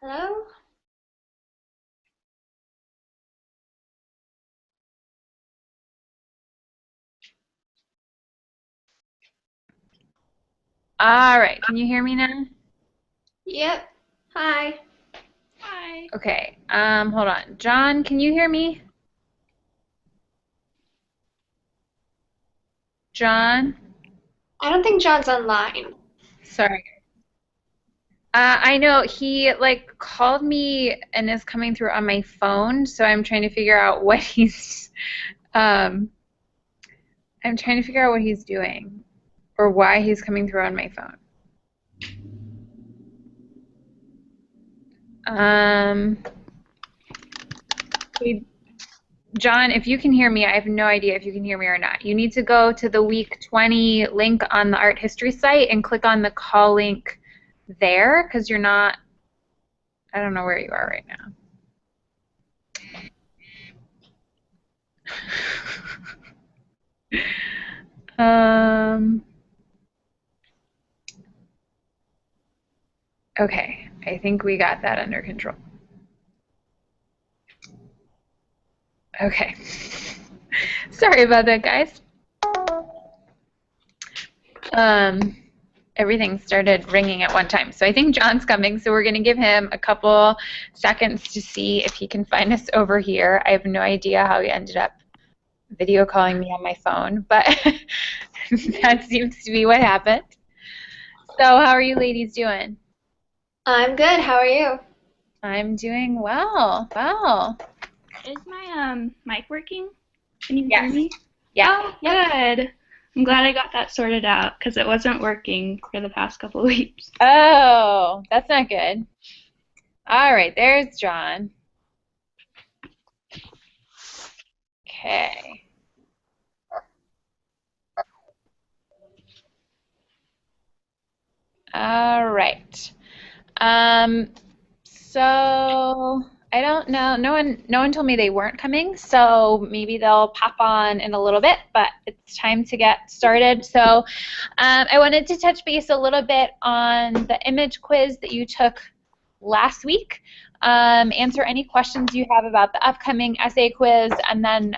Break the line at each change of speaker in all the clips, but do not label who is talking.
Hello?
All right, can you hear me now?
Yep. Hi.
Hi. Okay, hold on. John, can you hear me? John?
I don't think John's online.
Sorry. I know he called me and is coming through on my phone, so I'm trying to figure out what um I'm trying to figure out what he's doing or why he's coming through on my phone. Um, hey, John, if you can hear me, I have no idea if you can hear me or not. You need to go to the week 20 link on the art history site and click on the call link there because you're not, I don't know where you are right now. Okay, I think we got that under control. Okay. Sorry about that, guys. Um, Everything started ringing at one time. So I think John's coming, so we're going to give him a couple seconds to see if he can find us over here. I have no idea how he ended up video calling me on my phone, but that seems to be what happened. So how are you ladies doing?
I'm good. How are you?
I'm doing well. Well,
Is my mic working? Can you hear
yes.
me?
Yeah.
Oh, good. I'm glad I got that sorted out because it wasn't working for the past couple of weeks.
Oh, that's not good. All right, there's John. Okay. All right. Um, so I don't know. No one told me they weren't coming, so maybe they'll pop on in a little bit, but it's time to get started. So I wanted to touch base a little bit on the image quiz that you took last week. Answer any questions you have about the upcoming essay quiz, and then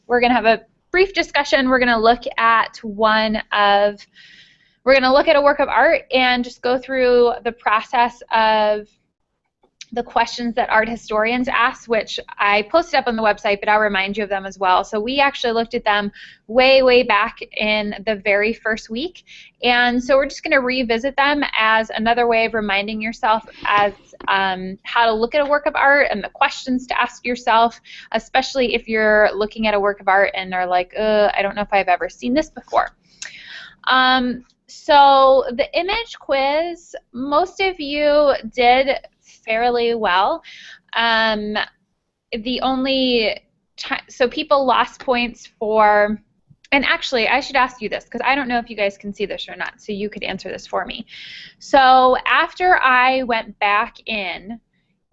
we're going to have a brief discussion. We're going to look at a work of art and just go through the process of the questions that art historians ask, which I posted up on the website, but I'll remind you of them as well. So we actually looked at them way, way back in the very first week. And so we're just going to revisit them as another way of reminding yourself as how to look at a work of art and the questions to ask yourself, especially if you're looking at a work of art and are like, I don't know if I've ever seen this before. So the image quiz, most of you did fairly well. Um, the only time, so people lost points for, and actually I should ask you this because I don't know if you guys can see this or not, so you could answer this for me. So after I went back in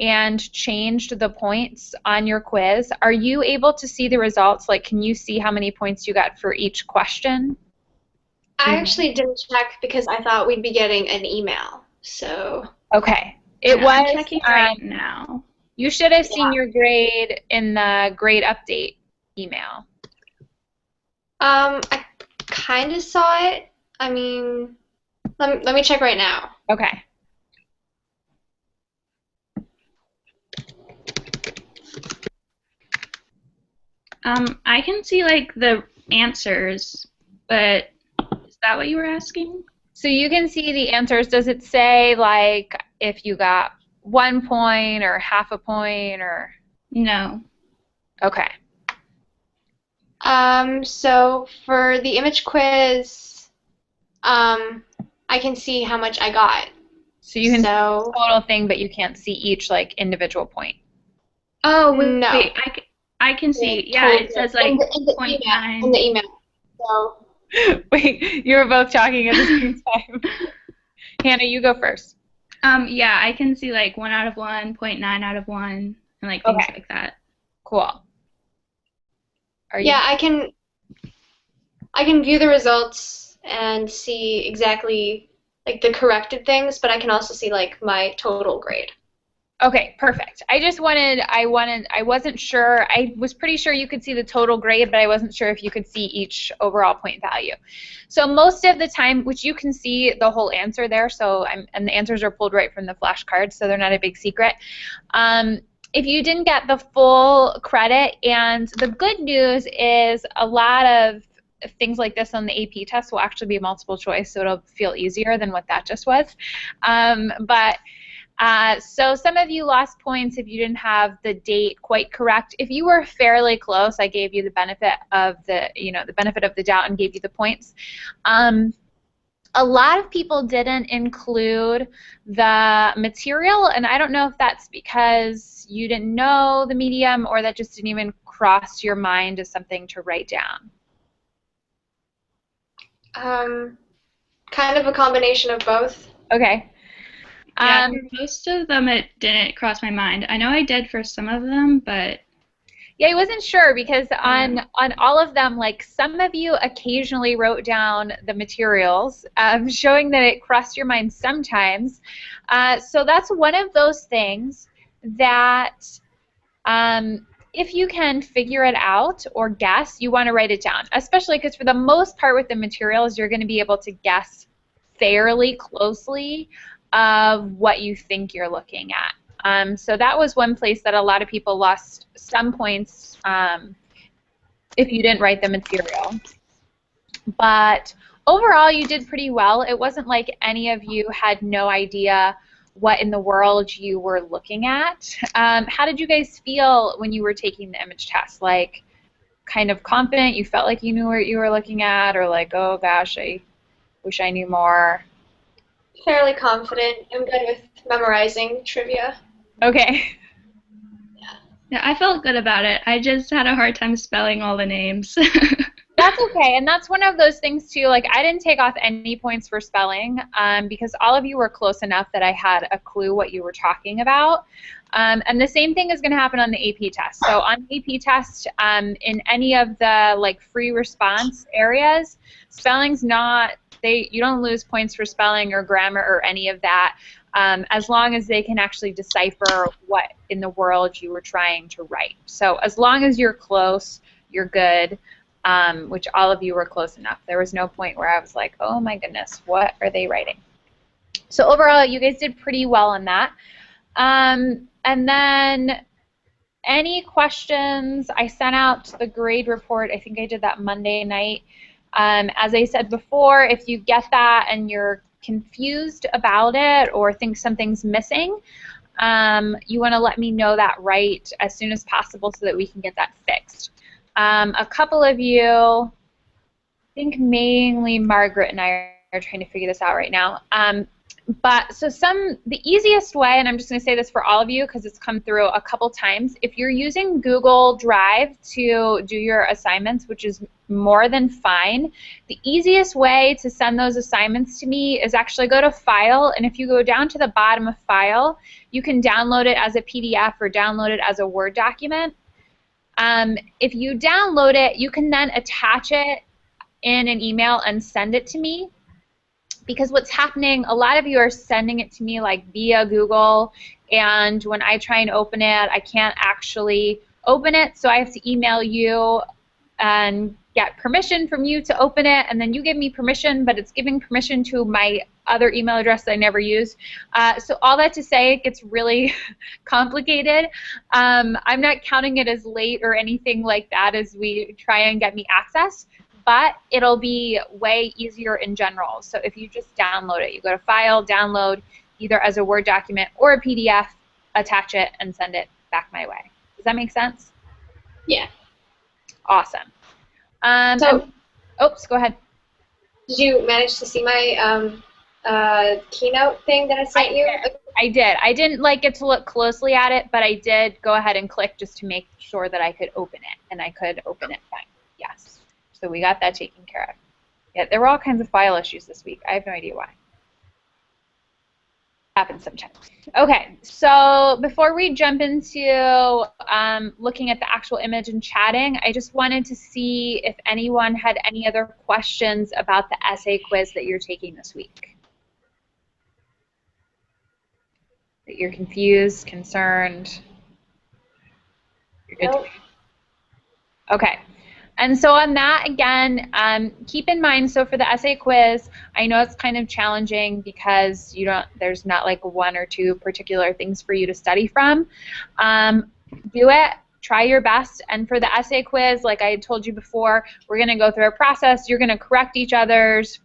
and changed the points on your quiz, are you able to see the results? Like, can you see how many points you got for each question? Do
I
you know?
actually didn't check because I thought we'd be getting an email. So,
Okay. It
Yeah, I'm
was,
checking right now.
you should have seen
yeah.
your grade in the grade update email.
I kind of saw it. I mean, let me check right now.
Okay.
I can see like the answers, but is that what you were asking?
So you can see the answers. Does it say like if you got 1 point or half a point or?
No.
Okay.
So for the image quiz, um, I can see how much I got.
So you can see
So,
the total thing, but you can't see each like individual point.
Oh,
no.
wait, I can see. Yeah,
Total
it says
in
like
the
point
email. In
nine.
the email. So,
Wait, you were both talking at the same time. Hannah, you go first.
Yeah, I can see like 1 out of 1, point 9 out of 1, and like things
Okay.
like that.
Cool. Are you?
yeah, I can view the results and see exactly. like the corrected things, but I can also see like my total grade.
Okay, perfect. I wasn't sure. I was pretty sure you could see the total grade, but I wasn't sure if you could see each overall point value. So most of the time, which you can see the whole answer there, and the answers are pulled right from the flashcards, so they're not a big secret. If you didn't get the full credit, and the good news is a lot of things like this on the AP test will actually be multiple choice, so it'll feel easier than what that just was. So some of you lost points if you didn't have the date quite correct. If you were fairly close, I gave you the benefit of the benefit of the doubt and gave you the points. A lot of people didn't include the material, and I don't know if that's because you didn't know the medium or that just didn't even cross your mind as something to write down.
Kind of a combination of both.
Okay.
Yeah, for most of them it didn't cross my mind. I know I did for some of them, but
yeah, I wasn't sure because on all of them, like some of you occasionally wrote down the materials, showing that it crossed your mind sometimes. So that's one of those things that if you can figure it out or guess, you want to write it down, especially because for the most part with the materials, you're going to be able to guess fairly closely of what you think you're looking at. So that was one place that a lot of people lost some points if you didn't write the material. But overall, you did pretty well. It wasn't like any of you had no idea what in the world you were looking at. How did you guys feel when you were taking the image test? Like, kind of confident? You felt like you knew what you were looking at? Or like, oh gosh, I wish I knew more?
Fairly confident. I'm good with memorizing trivia.
Okay.
yeah, I felt good about it. I just had a hard time spelling all the names.
That's okay, and that's one of those things too, like I didn't take off any points for spelling because all of you were close enough that I had a clue what you were talking about. And the same thing is going to happen on the AP test. So on the AP test, in any of the like free response areas, spelling's not, you don't lose points for spelling or grammar or any of that as long as they can actually decipher what in the world you were trying to write. So as long as you're close, you're good. Which all of you were close enough. There was no point where I was like, oh my goodness, what are they writing? So overall, you guys did pretty well on that. And then any questions? I sent out the grade report. I think I did that Monday night. As I said before, if you get that and you're confused about it or think something's missing, you want to let me know that right as soon as possible so that we can get that fixed. A couple of you, I think mainly Margaret and I are trying to figure this out right now. The easiest way, and I'm just going to say this for all of you because it's come through a couple times, if you're using Google Drive to do your assignments, which is more than fine, the easiest way to send those assignments to me is actually go to File, and if you go down to the bottom of File, you can download it as a PDF or download it as a Word document. If you download it, you can then attach it in an email and send it to me. Because what's happening, a lot of you are sending it to me like via Google, and when I try and open it, I can't actually open it, so I have to email you and get permission from you to open it, and then you give me permission, but it's giving permission to my other email address that I never use. So all that to say, it gets really complicated. I'm not counting it as late or anything like that as we try and get me access, but it'll be way easier in general. So if you just download it, you go to File, Download, either as a Word document or a PDF, attach it, and send it back my way. Does that make sense?
Yeah.
Awesome. Oops, go ahead.
Did you manage to see my keynote thing that I sent you?
I did. I didn't like get to look closely at it, but I did go ahead and click just to make sure that I could open it, and I could open it fine. Yes. So we got that taken care of. Yeah, there were all kinds of file issues this week. I have no idea why. Happens sometimes. Okay, so before we jump into looking at the actual image and chatting, I just wanted to see if anyone had any other questions about the essay quiz that you're taking this week. That you're confused, concerned? You're good to
Nope.
go. Okay. And so on that, again, keep in mind, so for the essay quiz, I know it's kind of challenging because there's not like one or two particular things for you to study from. Do it. Try your best. And for the essay quiz, like I told you before, we're going to go through a process. You're going to correct each other's,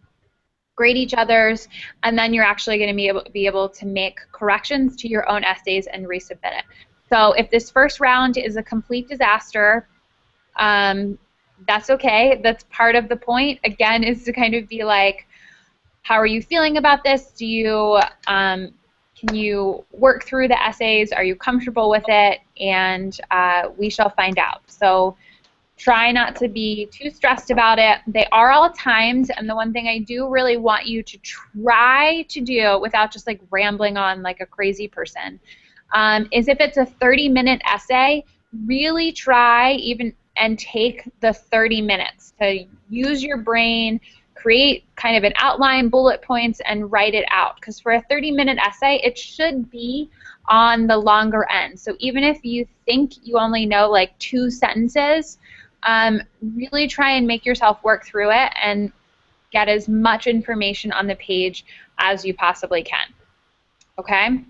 grade each other's, and then you're actually going to be able to make corrections to your own essays and resubmit it. So if this first round is a complete disaster, that's okay. That's part of the point, again, is to kind of be like, how are you feeling about this? Do you, can you work through the essays? Are you comfortable with it? And we shall find out. So try not to be too stressed about it. They are all timed, and the one thing I do really want you to try to do without just like rambling on like a crazy person is if it's a 30-minute essay, really try even and take the 30 minutes to use your brain, create kind of an outline, bullet points, and write it out. Because for a 30-minute essay, it should be on the longer end. So even if you think you only know like 2 sentences, really try and make yourself work through it and get as much information on the page as you possibly can. Okay?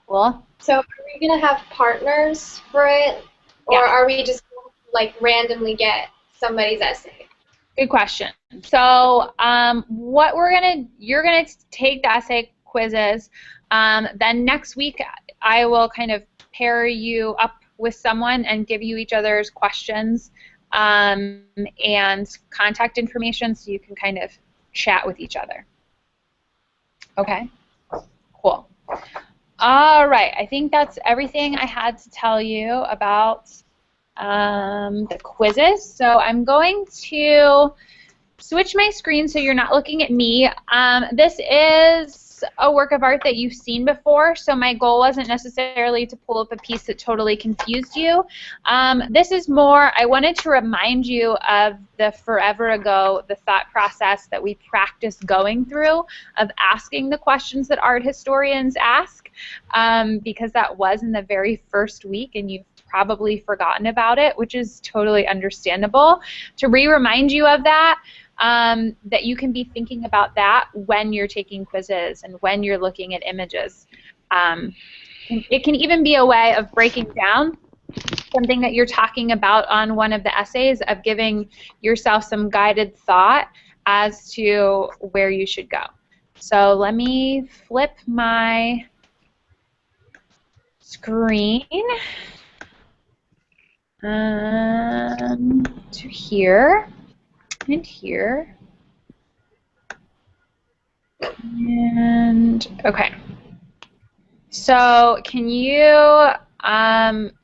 Cool.
So are we going to have partners for it? Or
Yeah.
are we just going to like randomly get somebody's essay?
Good question. So what you're gonna take the essay quizzes. Then next week I will kind of pair you up with someone and give you each other's questions and contact information so you can kind of chat with each other. Okay? Cool. All right. I think that's everything I had to tell you about the quizzes. So I'm going to switch my screen so you're not looking at me. This is a work of art that you've seen before, so my goal wasn't necessarily to pull up a piece that totally confused you. This is more, I wanted to remind you of the forever ago, the thought process that we practiced going through of asking the questions that art historians ask, because that was in the very first week and you've probably forgotten about it, which is totally understandable. To remind you of that, that you can be thinking about that when you're taking quizzes and when you're looking at images. It can even be a way of breaking down something that you're talking about on one of the essays, of giving yourself some guided thought as to where you should go. So let me flip my screen to here and here. And okay. So can you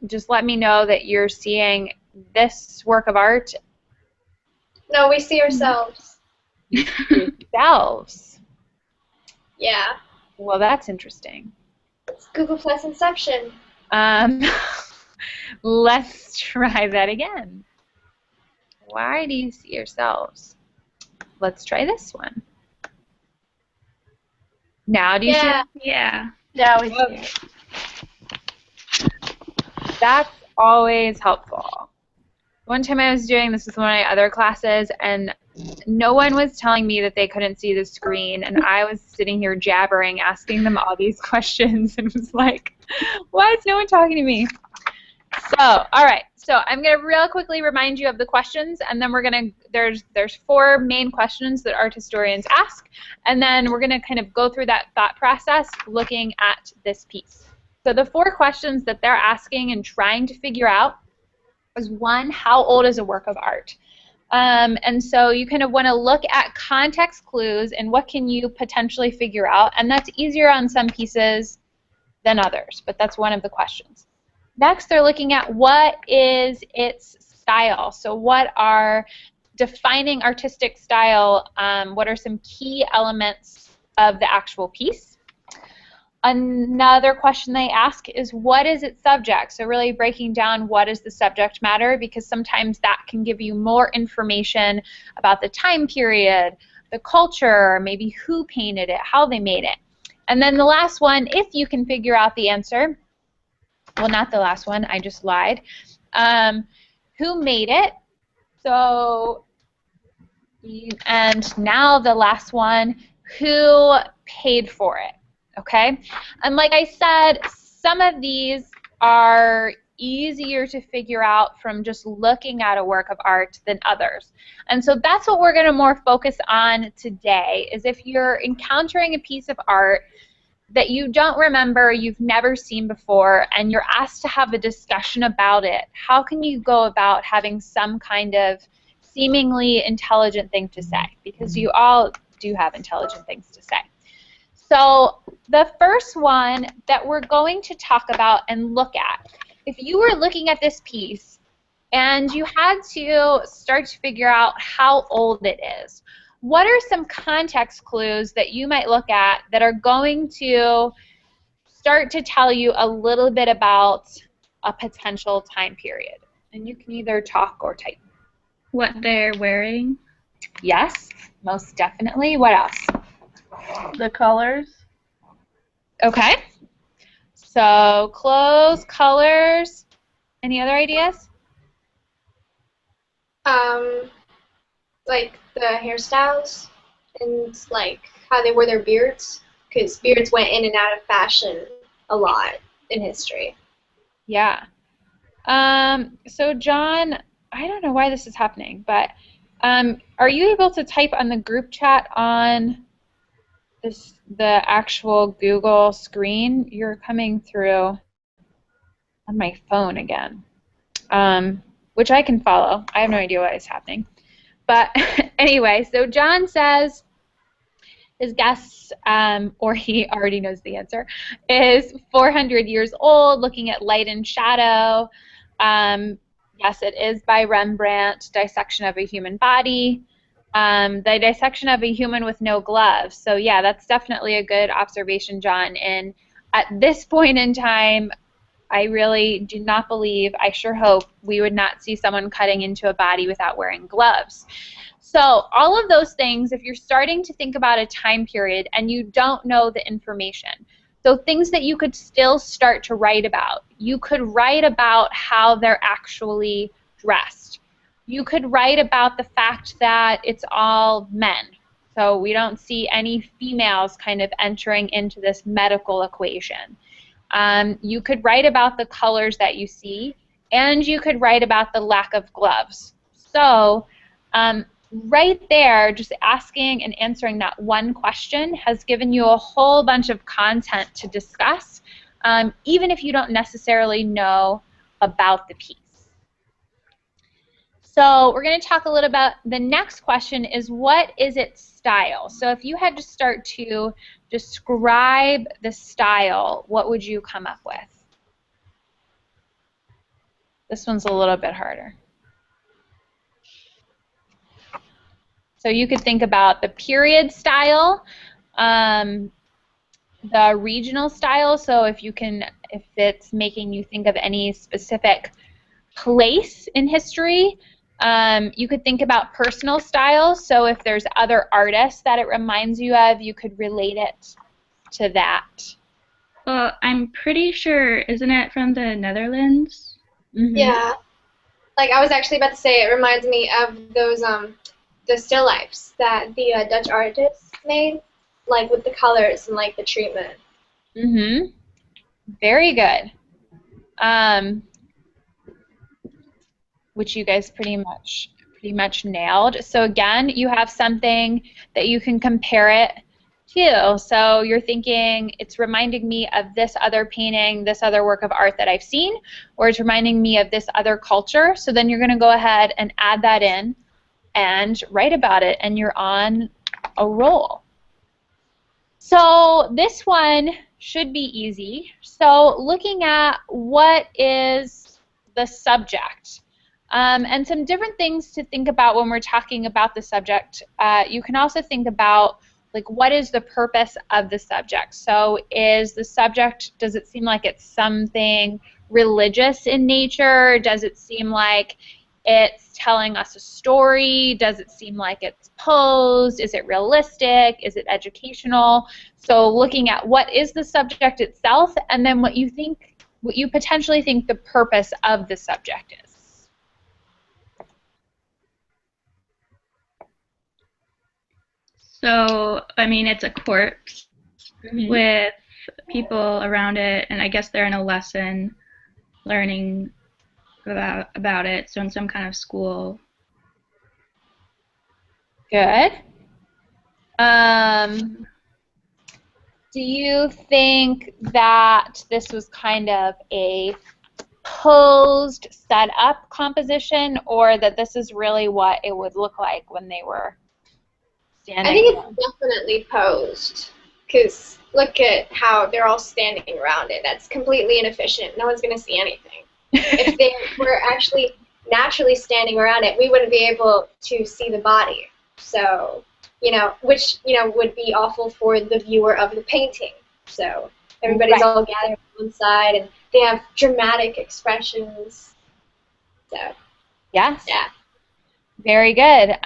just let me know that you're seeing this work of art?
No, we see ourselves.
Yourselves.
Yeah.
Well, that's interesting.
It's Google Plus Inception.
Let's try that again. Why do you see yourselves? Let's try this one. Now do you see it?
Yeah.
Yeah, we see it.
That's always helpful. One time I was doing this with one of my other classes, and no one was telling me that they couldn't see the screen, and I was sitting here jabbering, asking them all these questions, and was like, why is no one talking to me? So, all right. So I'm going to real quickly remind you of the questions, and then we're going to, there's 4 main questions that art historians ask, and then we're going to kind of go through that thought process looking at this piece. So the 4 questions that they're asking and trying to figure out is, 1, how old is a work of art? And so you kind of want to look at context clues and what can you potentially figure out, and that's easier on some pieces than others, but that's one of the questions. Next, they're looking at what is its style. So what are defining artistic style? What are some key elements of the actual piece? Another question they ask is, what is its subject? So really breaking down what is the subject matter, because sometimes that can give you more information about the time period, the culture, maybe who painted it, how they made it. And then the last one, if you can figure out the answer, well, not the last one, I just lied. Who made it? So, and now the last one, who paid for it? Okay? And like I said, some of these are easier to figure out from just looking at a work of art than others. And so that's what we're going to more focus on today, is if you're encountering a piece of art that you don't remember, you've never seen before, and you're asked to have a discussion about it, how can you go about having some kind of seemingly intelligent thing to say? Because you all do have intelligent things to say. So the first one that we're going to talk about and look at, if you were looking at this piece and you had to start to figure out how old it is, what are some context clues that you might look at that are going to start to tell you a little bit about a potential time period? And you can either talk or type.
What they're wearing.
Yes, most definitely. What else?
The colors.
Okay. So clothes, colors. Any other ideas?
Like the hairstyles and like how they wore their beards, because beards went in and out of fashion a lot in history.
Yeah. So John, I don't know why this is happening, but are you able to type on the group chat on the actual Google screen? You're coming through on my phone again, which I can follow. I have no idea what is happening. But anyway, so John says his guess, or he already knows the answer, is 400 years old, looking at light and shadow. Yes, it is by Rembrandt, Dissection of a Human Body. The dissection of a human with no gloves. So yeah, that's definitely a good observation, John. And at this point in time, I really do not believe, I sure hope, we would not see someone cutting into a body without wearing gloves. So all of those things, if you're starting to think about a time period and you don't know the information, so things that you could still start to write about. You could write about how they're actually dressed. You could write about the fact that it's all men. So we don't see any females kind of entering into this medical equation. You could write about the colors that you see, and you could write about the lack of gloves. So right there, just asking and answering that one question has given you a whole bunch of content to discuss, even if you don't necessarily know about the piece. So we're going to talk a little about the next question is, what is its style? So if you had to start to describe the style, what would you come up with? This one's a little bit harder. So you could think about the period style, the regional style. So if it's making you think of any specific place in history, you could think about personal style. So if there's other artists that it reminds you of, you could relate it to that.
Well, I'm pretty sure, isn't it from the Netherlands?
Mm-hmm.
Yeah. Like I was actually about to say, it reminds me of those the still lifes that the Dutch artists made, like with the colors and like the treatment.
Mm-hmm. Very good. Which you guys pretty much nailed. So again, you have something that you can compare it to. So you're thinking, it's reminding me of this other painting, this other work of art that I've seen, or it's reminding me of this other culture. So then you're going to go ahead and add that in and write about it, and you're on a roll. So this one should be easy. So looking at what is the subject. And some different things to think about when we're talking about the subject. You can also think about, like, what is the purpose of the subject? So is the subject, does it seem like it's something religious in nature? Does it seem like it's telling us a story? Does it seem like it's posed? Is it realistic? Is it educational? So looking at what is the subject itself, and then what you potentially think the purpose of the subject is.
So, I mean, it's a corpse
Mm-hmm.
with people around it, and I guess they're in a lesson learning about it, so in some kind of school.
Good. Do you think that this was kind of a posed, set up composition, or that this is really what it would look like when they were standing?
I think it's definitely posed, because look at how they're all standing around it. That's completely inefficient. No one's going to see anything. If they were actually naturally standing around it, we wouldn't be able to see the body. So, which, would be awful for the viewer of the painting. So everybody's all gathered on one side, and they have dramatic expressions. So,
yes.
yeah.
Very good.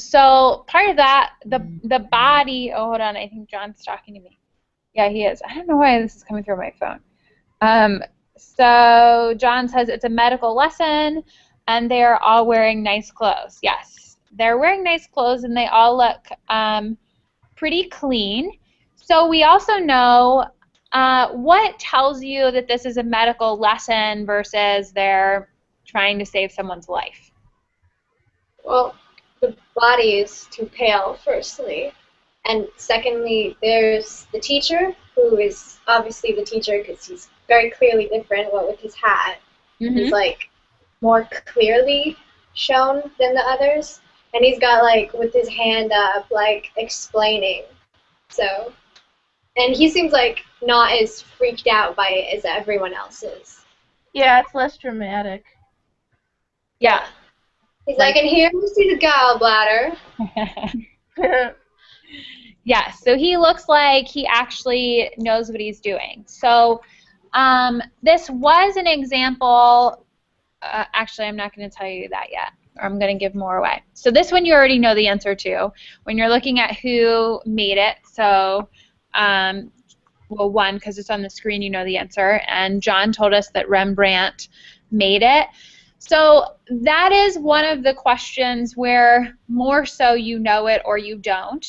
So part of that, the body. Oh, hold on. I think John's talking to me. Yeah, he is. I don't know why this is coming through my phone. So John says it's a medical lesson, and they're all wearing nice clothes. Yes, they're wearing nice clothes, and they all look pretty clean. So we also know what tells you that this is a medical lesson versus they're trying to save someone's life.
Well, the body is too pale, firstly. And secondly, there's the teacher, who is obviously the teacher because he's very clearly different, what with his hat.
Mm-hmm.
He's, more clearly shown than the others. And he's got, with his hand up, explaining. So, and he seems not as freaked out by it as everyone else is.
Yeah, it's less dramatic.
Yeah. He's and here we see the gallbladder.
Yeah, so he looks like he actually knows what he's doing. So this was an example. Actually, I'm not going to tell you that yet. I'm going to give more away. So this one you already know the answer to. When you're looking at who made it, so, well, one, because it's on the screen, you know the answer. And John told us that Rembrandt made it. So that is one of the questions where more so you know it or you don't.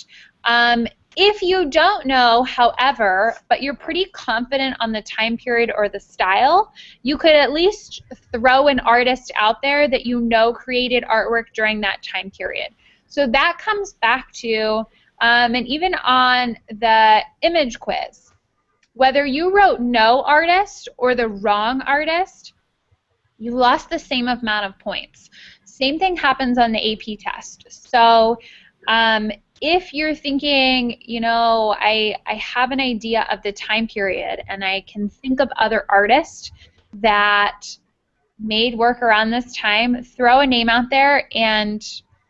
If you don't know, however, but you're pretty confident on the time period or the style, you could at least throw an artist out there that you know created artwork during that time period. So that comes back to, and even on the image quiz, whether you wrote no artist or the wrong artist, you lost the same amount of points. Same thing happens on the AP test. So if you're thinking, I have an idea of the time period and I can think of other artists that made work around this time, throw a name out there and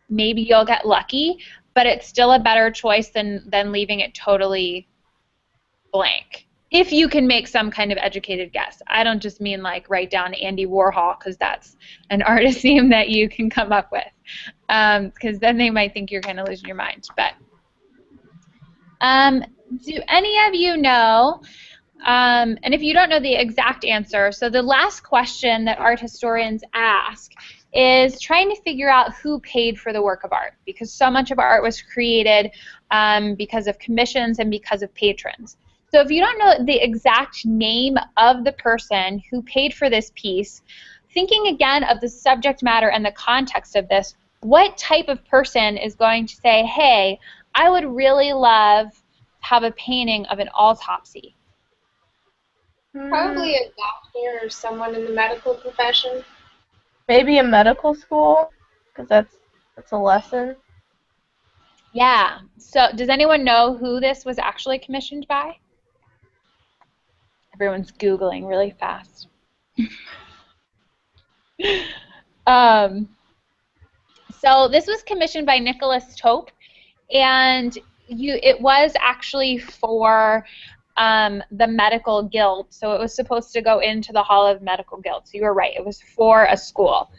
maybe you'll get lucky, but it's still a better choice than leaving it totally blank. If you can make some kind of educated guess. I don't just mean write down Andy Warhol because that's an artist name that you can come up with. Because then they might think you're kind of losing your mind. But do any of you know, and if you don't know the exact answer, so the last question that art historians ask is trying to figure out who paid for the work of art, because so much of art was created because of commissions and because of patrons. So if you don't know the exact name of the person who paid for this piece, thinking again of the subject matter and the context of this, what type of person is going to say, hey, I would really love to have a painting of an autopsy?
Probably a doctor or someone in the medical profession.
Maybe a medical school, because that's a lesson.
Yeah. So does anyone know who this was actually commissioned by? Everyone's Googling really fast. So this was commissioned by Nicholas Tope, and it was actually for the medical guild. So it was supposed to go into the Hall of Medical Guild. So you were right. It was for a school.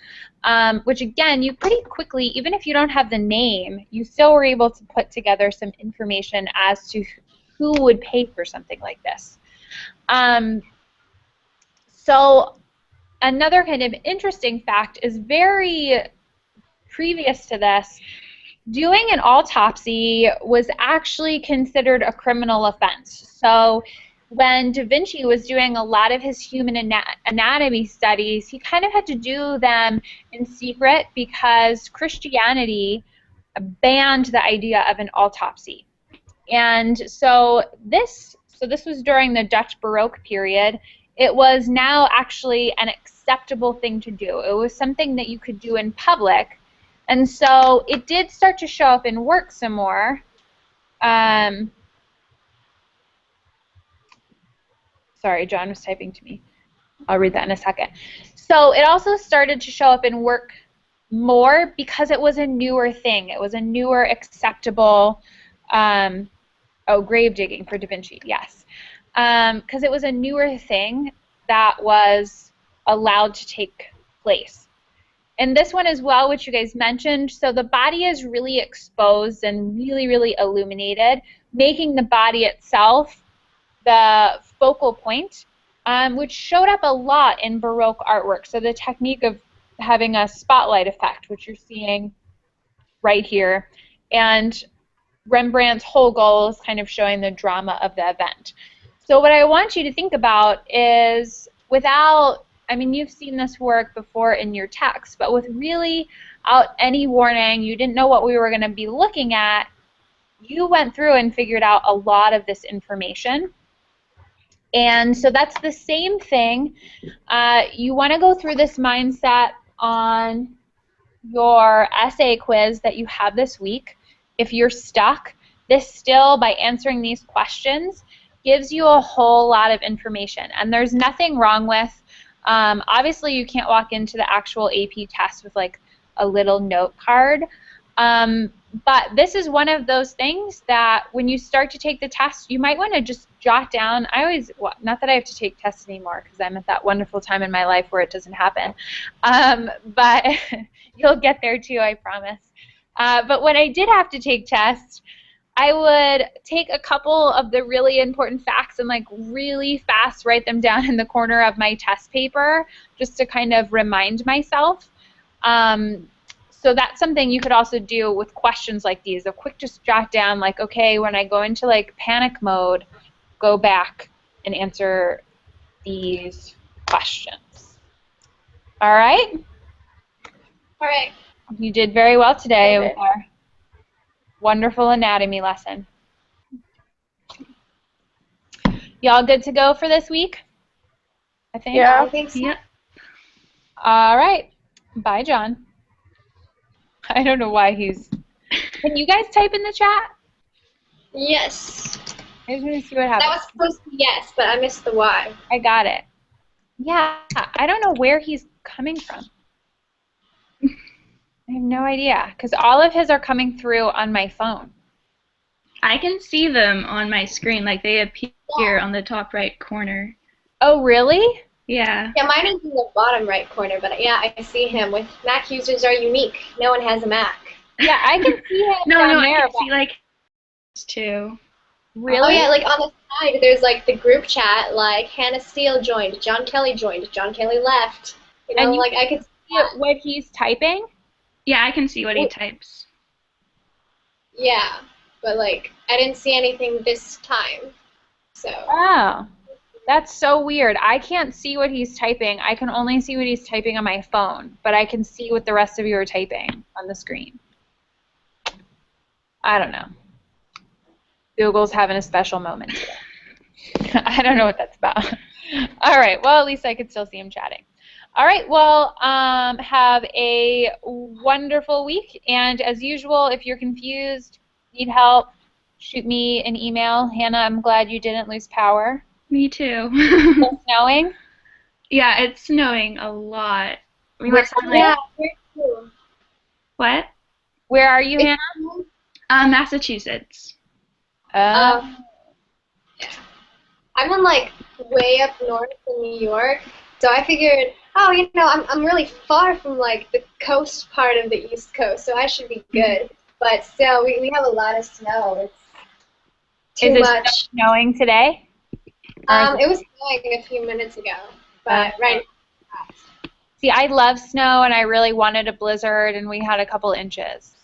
Which, again, you pretty quickly, even if you don't have the name, you still were able to put together some information as to who would pay for something like this. So another kind of interesting fact is very previous to this, doing an autopsy was actually considered a criminal offense. So when Da Vinci was doing a lot of his human anatomy studies, he kind of had to do them in secret because Christianity banned the idea of an autopsy. And so this was during the Dutch Baroque period. It was now actually an acceptable thing to do. It was something that you could do in public. And so it did start to show up in work some more. Sorry, John was typing to me. I'll read that in a second. So it also started to show up in work more because it was a newer thing. It was a newer, acceptable, grave digging for Da Vinci, yes. Because it was a newer thing that was allowed to take place. And this one as well, which you guys mentioned, so the body is really exposed and really, really illuminated, making the body itself the focal point, which showed up a lot in Baroque artwork. So the technique of having a spotlight effect, which you're seeing right here, and Rembrandt's whole goal is kind of showing the drama of the event. So what I want you to think about is you've seen this work before in your text, but with really out any warning, you didn't know what we were going to be looking at, you went through and figured out a lot of this information. And so that's the same thing. You want to go through this mindset on your essay quiz that you have this week. If you're stuck, this still, by answering these questions, gives you a whole lot of information. And there's nothing wrong with, obviously you can't walk into the actual AP test with like a little note card. But this is one of those things that when you start to take the test, you might want to just jot down. Not that I have to take tests anymore because I'm at that wonderful time in my life where it doesn't happen. But you'll get there too, I promise. But when I did have to take tests, I would take a couple of the really important facts and like really fast write them down in the corner of my test paper just to kind of remind myself. So that's something you could also do with questions like these. A quick just jot down like, okay, when I go into like panic mode, go back and answer these questions. All right?
All right.
You did very well today with our wonderful anatomy lesson. Y'all good to go for this week? I think.
Yeah.
I think so.
Yep.
All right. Bye, John. I don't know why he's... Can you guys type in the chat?
Yes.
I just want to see what happens.
That was supposed to be yes, but I missed the Y.
I got it. Yeah, I don't know where he's coming from. I have no idea, because all of his are coming through on my phone.
I can see them on my screen, like they appear on the top right corner.
Oh, really?
Yeah.
Yeah, mine is in the bottom right corner, but yeah, I see him. With Mac users are unique. No one has a Mac.
Yeah, I can see him
No,
down
no,
there.
I can see like too.
Really?
Oh yeah, like on the side, there's like the group chat. Like Hannah Steele joined, John Kelly joined, John Kelly left. You know,
And you
like I could see
what he's typing?
Yeah, I can see what he types.
Yeah, but like I didn't see anything this time. So.
Oh, that's so weird. I can't see what he's typing. I can only see what he's typing on my phone, but I can see what the rest of you are typing on the screen. I don't know. Google's having a special moment today. I don't know what that's about. All right, well, at least I could still see him chatting. All right, well, have a wonderful week. And as usual, if you're confused, need help, shoot me an email. Hannah, I'm glad you didn't lose power.
Me too.
Still snowing?
Yeah, it's snowing a lot. We
Where-
must have, like,
Yeah, very cool.
what?
Where are you, Hannah?
Massachusetts.
Yeah. I'm in like way up north in New York, so I figured, oh, I'm really far from like the coast part of the East Coast, so I should be good. But still, we have a lot of snow. It's too
Is it
much.
snowing today?
It was snowing a few minutes ago, but right now.
See, I love snow, and I really wanted a blizzard, and we had a couple inches.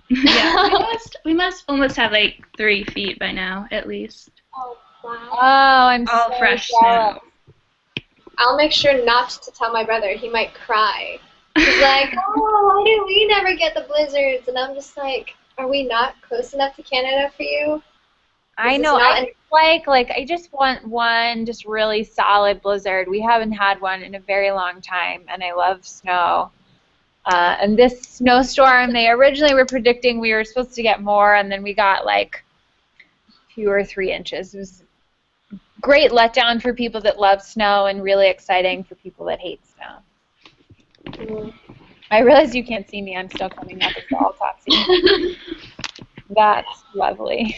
Yeah, we must almost have like 3 feet by now, at least.
Oh, wow.
Oh, I'm
All
so
fresh
jealous.
snow.
I'll make sure not to tell my brother. He might cry. He's like, oh, why do we never get the blizzards? And I'm just like, are we not close enough to Canada for you?
I know. I I just want one just really solid blizzard. We haven't had one in a very long time, and I love snow. And this snowstorm, they originally were predicting we were supposed to get more, and then we got like 2 or 3 inches. It was a great letdown for people that love snow and really exciting for people that hate snow. I realize you can't see me. I'm still coming up as the autopsy. That's lovely.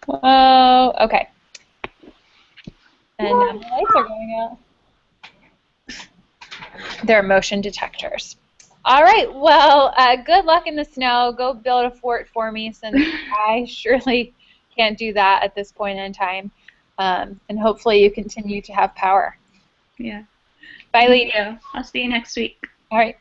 Oh, okay. And now the lights are going out. They're motion detectors. All right, well, good luck in the snow. Go build a fort for me, since I surely can't do that at this point in time. And hopefully you continue to have power.
Yeah.
Bye, Lee.
I'll see you next week.
All right.